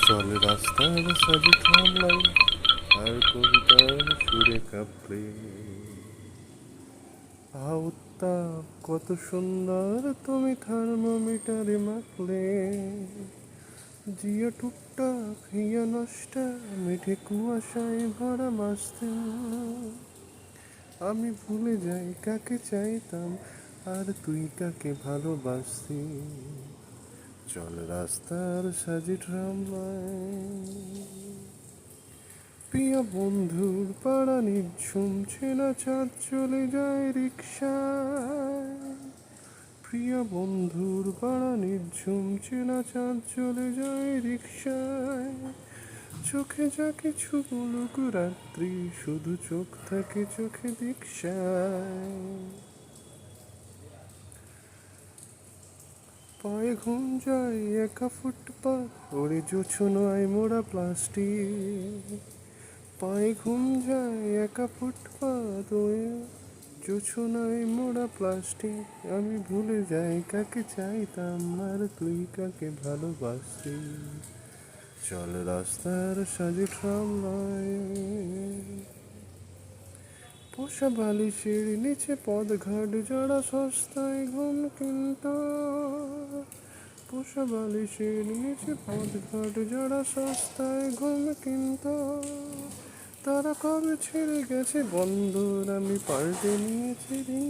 চলে রাস্তার সাজি থামলাই আর কবিতার সুরে কাঁপলে উত্তাপ কত সুন্দর তুমি থার্মোমিটারে মাপলে জিয়া টুকটাক হিয়া নষ্টা মিঠে কুয়াশায় ভরা মাস্তে আমি ভুলে যাই কাকে চাইতাম আর তুই কাকে ভালোবাসতি চল রাস্তার সাজি ট্রামলায় প্রিয় বন্ধুর পাড়া নিঝুম চেনা চাঁদ চলে যায় রিক্সায় প্রিয় বন্ধুর পাড়া নিঝুম চেনা চাঁদ চলে যায় রিক্সায় চোখে যা কিছু বলুক রাত্রি শুধু চোখ থাকে চোখে দীক্ষায় পায়ে ঘুম যায় একা ফুটপাত ওরে জোছনায় মোড়া প্লাস্টিক পায়ে ঘুম যায় একা ফুটপাত ওরে জোছনায় মোড়া প্লাস্টিক আমি ভুলে যাই কাকে চাইতাম আর তুই কাকে ভালোবাসতি চল রাস্তার সাজি ট্রামলায় পোষা বালিশের নিচে পদঘাট যারা সস্তায় ঘুম কিনত পোষা বালিশের নিচে পদঘাট যারা সস্তায় ঘুম কিনত তারা কবে ছেড়ে গেছে বন্ধুর আমি পাল্টে নিয়েছি ঋণ